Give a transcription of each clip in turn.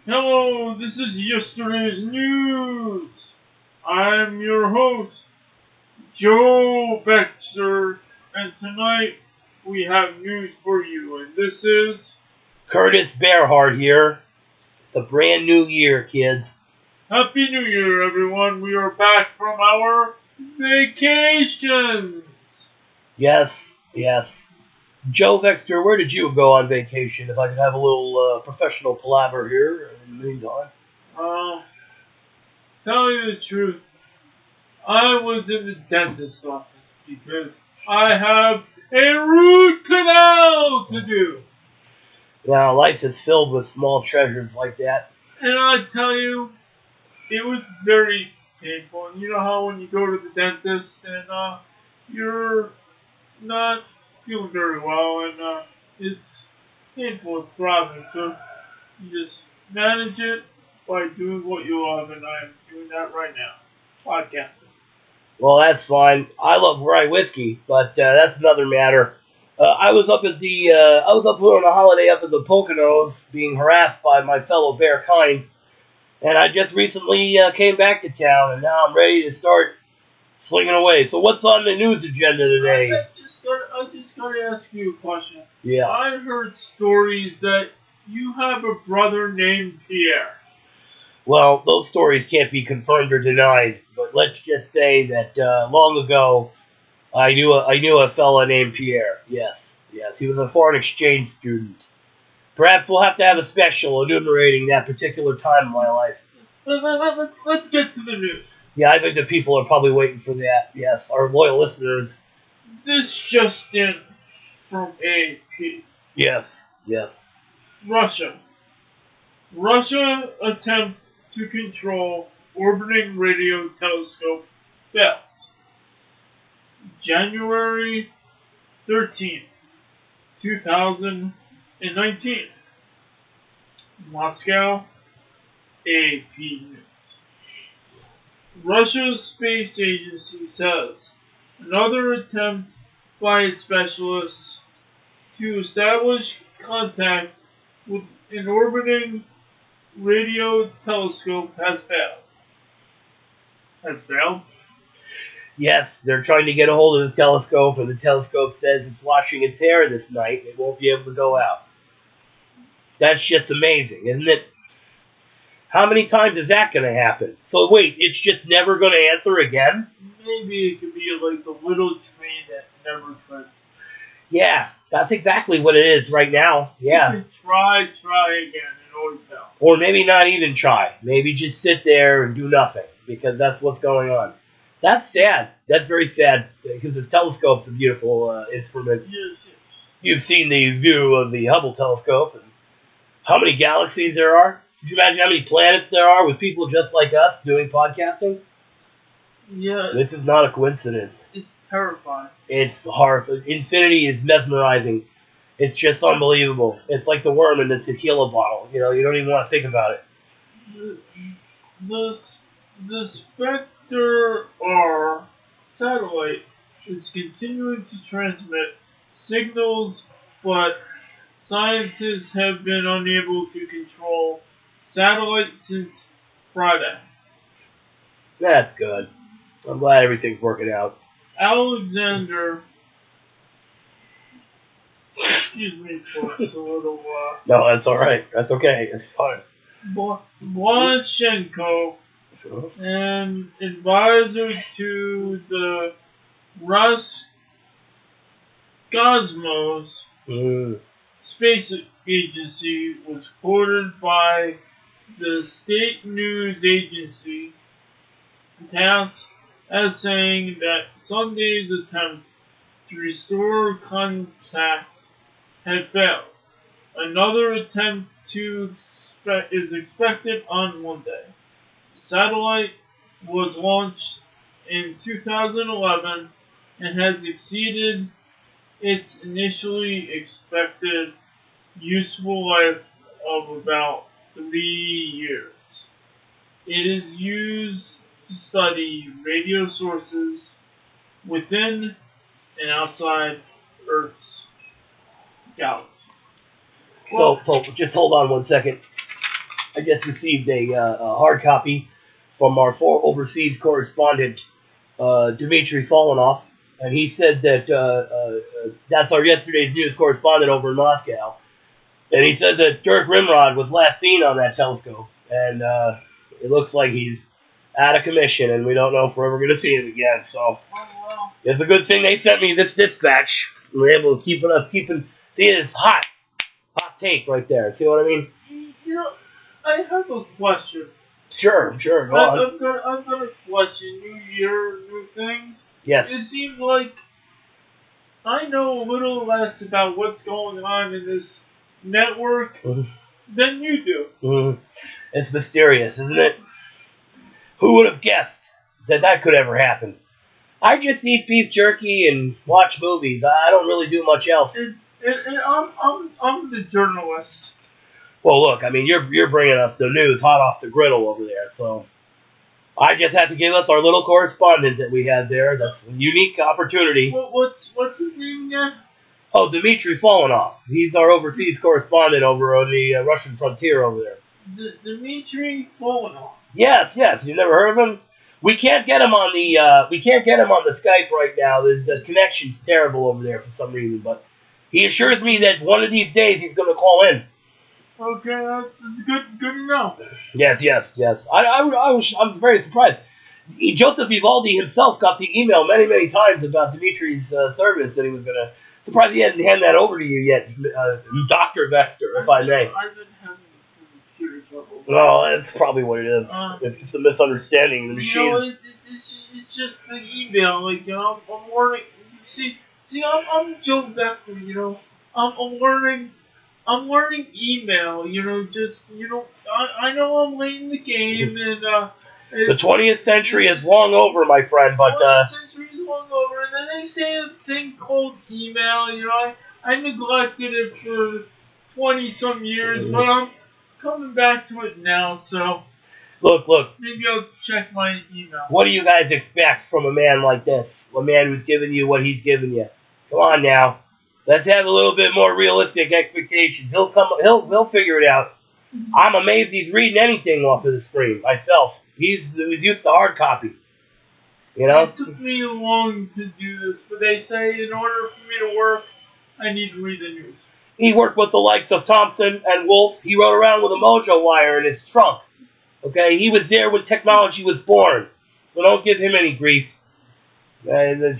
Hello, this is yesterday's news. I'm your host, Joe Baxter, and tonight we have news for you, and this is Kurtis Bearheart here. It's a brand new year, kids. Happy New Year, everyone. We are back from our vacations. Yes. Joe Baxter, where did you go on vacation? If I could have a little professional palaver here in the meantime. Tell you the truth, I was in the dentist's office because I have a root canal to do. Now, life is filled with small treasures like that. And I tell you, it was very painful. And you know how when you go to the dentist and you're not feeling very well and it's painful, it's throbbing. So you just manage it by doing what you love, and I am doing that right now. Podcasting. Well, that's fine. I love rye whiskey, but that's another matter. I was up on a holiday up in the Poconos, being harassed by my fellow bear kind, and I just recently came back to town, and now I'm ready to start slinging away. So what's on the news agenda today? I just gotta ask you a question. Yeah. I heard stories that you have a brother named Pierre. Well, those stories can't be confirmed or denied, but let's just say that long ago, I knew a fella named Pierre. Yes, he was a foreign exchange student. Perhaps we'll have to have a special enumerating that particular time in my life. Let's get to the news. Yeah, I think the people are probably waiting for that. Yes, our loyal listeners. This just in from AP. Yes. Russia attempts to control orbiting radio telescope fails. January 13th, 2019. Moscow, AP News. Russia's space agency says another attempt by its specialists to establish contact with an orbiting radio telescope has failed. Yes, they're trying to get a hold of the telescope, and the telescope says it's washing its hair this night. It won't be able to go out. That's just amazing, isn't it? How many times is that going to happen? So wait, it's just never going to answer again? Maybe it could be like the little train that never could. Yeah, that's exactly what it is right now. Yeah. You can try again and always fail. Or maybe not even try. Maybe just sit there and do nothing, because that's what's going on. That's sad. That's very sad, because the telescope's a beautiful instrument. Yes. You've seen the view of the Hubble telescope, and how many galaxies there are. Could you imagine how many planets there are with people just like us doing podcasting? Yeah. This is not a coincidence. It's terrifying. It's horrible. Infinity is mesmerizing. It's just unbelievable. It's like the worm in the tequila bottle. You don't even want to think about it. The Spectre R satellite is continuing to transmit signals, but scientists have been unable to control satellite since Friday. That's good. I'm glad everything's working out. Alexander, excuse me for a little. No, that's all right. That's okay. It's fine. Blashchenko, an advisor to the Roscosmos space agency, was quoted by the state news agency TASS as saying that Sunday's attempt to restore contact had failed. Another attempt is expected on Monday. The satellite was launched in 2011 and has exceeded its initially expected useful life of about 3 years. It is used to study radio sources within and outside Earth's galaxy. So, just hold on one second. I just received a hard copy from our overseas correspondent, Dmitry Folinov, and he said that that's our yesterday's news correspondent over in Moscow, and he said that Dirk Rimrod was last seen on that telescope, and it looks like he's out of commission, and we don't know if we're ever going to see him again. So it's a good thing they sent me this dispatch. We're able to keep it up, see, it's hot take right there. See what I mean? You know, I have a question. Sure, go on. I've got a question. New year, new thing. Yes. It seems like I know a little less about what's going on in this network than you do. It's mysterious, isn't it? Who would have guessed that could ever happen? I just eat beef jerky and watch movies. I don't really do much else. I'm the journalist. Well, look, I mean, you're bringing us the news hot off the griddle over there, so I just had to give us our little correspondent that we had there. That's a unique opportunity. What's his name again? Oh, Dmitry Folinov. He's our overseas correspondent over on the Russian frontier over there. Dmitry Folinov. Yes. You never heard of him? We can't get him on the Skype right now. The connection's terrible over there for some reason, but he assures me that one of these days he's going to call in. Okay, that's good to know. Yes. I'm very surprised. Joseph Vivaldi himself got the email many times about Dimitri's service, and he was going to. Surprised he hadn't handed that over to you yet, Dr. Vector, if I may. I've been having computer trouble. No, that's probably what it is. It's just a misunderstanding. The machine. You know, it's just the email. Like, you know, I'm learning. See, I'm Joe Vector. You know, I'm learning email. You know, I know I'm late in the game, and the 20th century is long over, my friend. But 20th century is long over, and then they say a thing called email. You know, I neglected it for 20-some years, but I'm coming back to it now. So look. Maybe I'll check my email. What do you guys expect from a man like this? A man who's giving you what he's giving you. Come on now. Let's have a little bit more realistic expectations. He'll figure it out. I'm amazed he's reading anything off of the screen myself. He's used to hard copy. You know? It took me long to do this, but they say in order for me to work, I need to read the news. He worked with the likes of Thompson and Wolf. He rode around with a mojo wire in his trunk. Okay? He was there when technology was born. So don't give him any grief.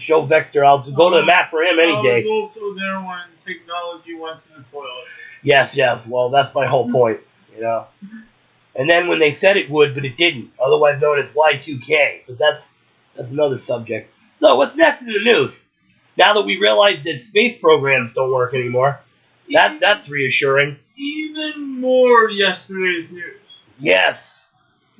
Joe Vector, I'll go to the mat for him any day. I was also there when technology went to the toilet. Yes. Well, that's my whole point, you know. And then when they said it would, but it didn't, otherwise known as Y2K. But that's another subject. So what's next in the news? Now that we realize that space programs don't work anymore, that's reassuring. Even more yesterday's news. Yes.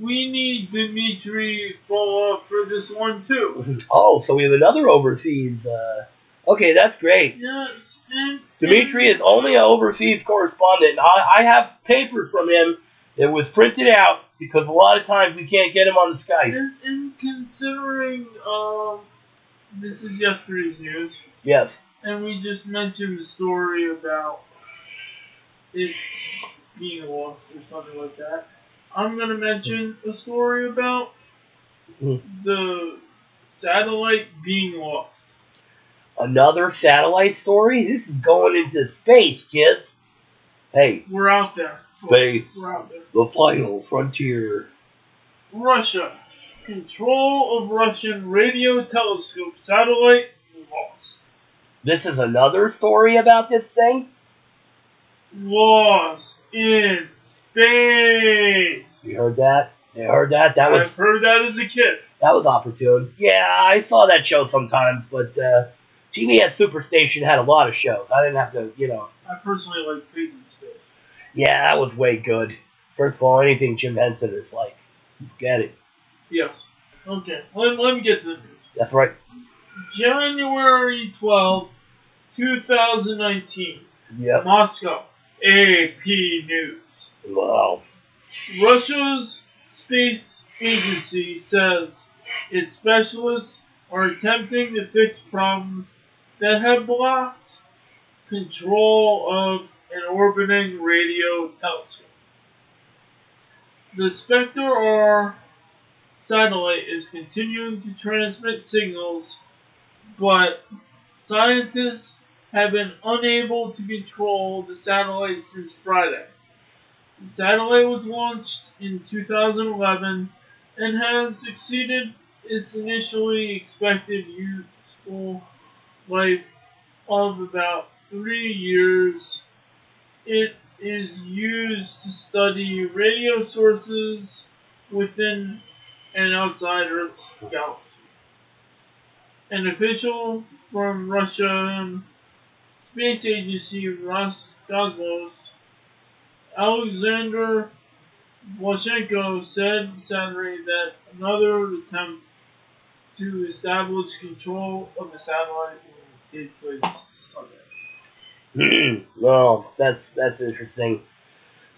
We need Dmitry for this one too. Oh, so we have another overseas. Okay, that's great. Yes, Dmitry is only an overseas correspondent. I have paper from him that was printed out because a lot of times we can't get him on the Skype. And considering this is yesterday's news. Yes. And we just mentioned the story about it being lost or something like that. I'm going to mention a story about the satellite being lost. Another satellite story? This is going into space, kids. Hey. We're out there. Space. We're out there. The final frontier. Russia. Control of Russian radio telescope satellite lost. This is another story about this thing? Lost in space. You heard that? You heard that? I've heard that as a kid. That was opportune. Yeah, I saw that show sometimes, but TBS Superstation had a lot of shows. I didn't have to, you know. I personally like Space in Space. Yeah, that was way good. First of all, anything Jim Henson is like, get it. Yes. Okay, let me get to the news. That's right. January 12, 2019. Yep. Moscow. AP News. Wow. Russia's space agency says its specialists are attempting to fix problems that have blocked control of an orbiting radio telescope. The Spectre-R satellite is continuing to transmit signals, but scientists have been unable to control the satellite since Friday. The satellite was launched in 2011 and has exceeded its initially expected useful life of about 3 years. It is used to study radio sources within and outside Earth's galaxy. An official from Russian space agency Roscosmos, Alexander Blashenko, said Saturday that another attempt to establish control of the satellite will take place Sunday. Well, that's interesting.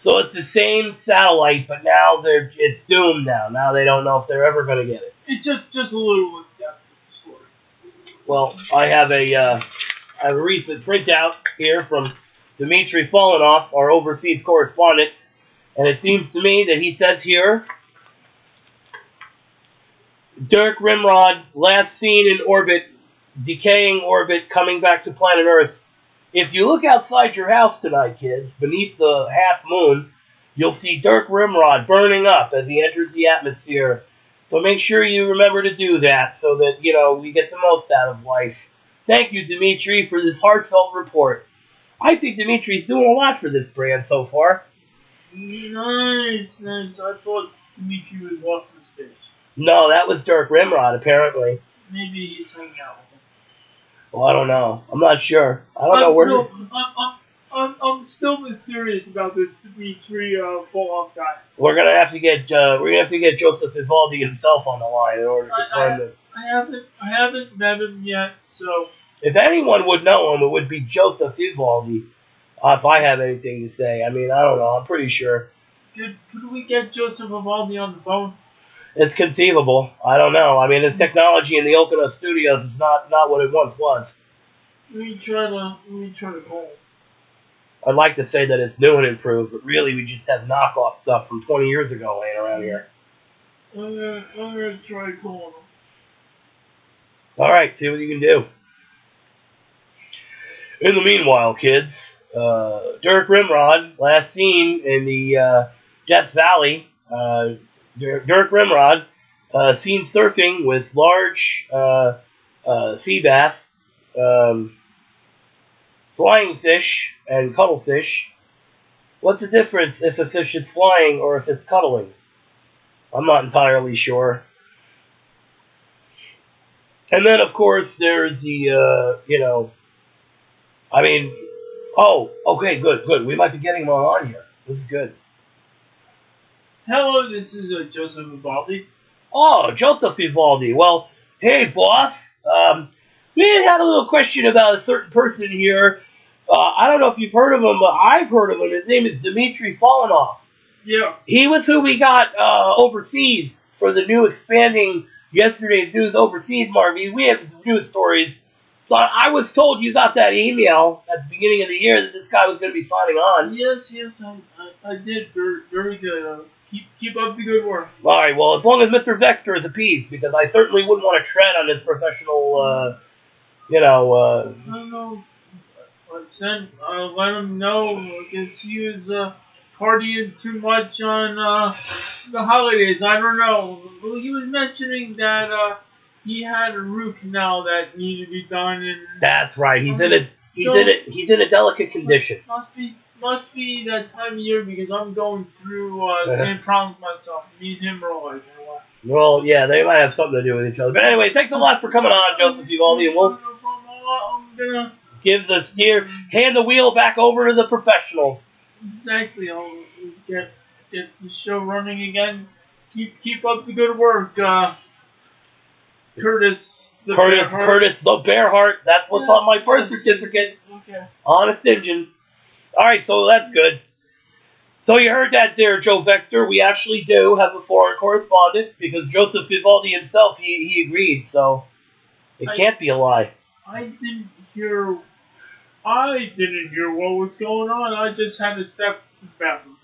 So it's the same satellite, but now it's doomed now. Now they don't know if they're ever going to get it. It's just a little in depth story. Well, I have a recent printout here from Dmitry Falinoff, our overseas correspondent, and it seems to me that he says here, Dirk Rimrod, last seen in orbit, decaying orbit, coming back to planet Earth. If you look outside your house tonight, kids, beneath the half moon, you'll see Dirk Rimrod burning up as he enters the atmosphere. So make sure you remember to do that so that, we get the most out of life. Thank you, Dimitri, for this heartfelt report. I think Dimitri's doing a lot for this brand so far. Nice. I thought Dimitri was lost in space. No, that was Dirk Rimrod, apparently. Maybe he's hanging out with him. Well, I don't know. I'm not sure. I don't know where. I'm still mysterious about this Dmitry Falinoff guy. We're gonna have to get Joseph Vivaldi himself on the line in order to find him. I haven't met him yet, so. If anyone would know him, it would be Joseph Vivaldi. If I have anything to say, I don't know. I'm pretty sure. Could we get Joseph Vivaldi on the phone? It's conceivable. I don't know. The technology in the Okina studios is not what it once was. Let me try to call him. I'd like to say that it's new and improved, but really we just have knockoff stuff from 20 years ago laying around here. I'm gonna try calling him. All right, see what you can do. In the meanwhile, kids, Dirk Rimrod, last seen in the Death Valley. Dirk Rimrod, seen surfing with large sea bass, flying fish, and cuttlefish. What's the difference if a fish is flying or if it's cuddling? I'm not entirely sure. And then, of course, there's the, oh, okay, good. We might be getting him on here. This is good. Hello, this is Joseph Vivaldi. Oh, Joseph Vivaldi. Well, hey, boss. We had a little question about a certain person here. I don't know if you've heard of him, but I've heard of him. His name is Dmitry Falinoff. Yeah. He was who we got overseas for the new expanding Yesterday's News Overseas, Marvy. We have some news stories. So I was told you got that email at the beginning of the year that this guy was going to be signing on. Yes, I did. Very good. Keep up the good work. All right, well, as long as Mr. Vector is appeased, because I certainly wouldn't want to tread on his professional, No. Let him know because he was partying too much on the holidays. I don't know. Well, he was mentioning that he had a root canal that needed to be done, and that's right. He's in a delicate condition. Must be that time of year because I'm going through same problems myself. Me and him are alike. Well, yeah, they might have something to do with each other. But anyway, thanks a lot for coming on, Joseph Vivaldi, and we'll I'm gonna hand the wheel back over to the professionals. Exactly. I'll get the show running again. Keep up the good work, Kurtis. The Bearheart. That's what's on my birth certificate. Okay. Honest Injun. All right, so that's good. So you heard that there, Joe Vector. We actually do have a foreign correspondent because Joseph Vivaldi himself, he agreed. So it can't be a lie. I didn't hear what was going on. I just had to step to the bathroom.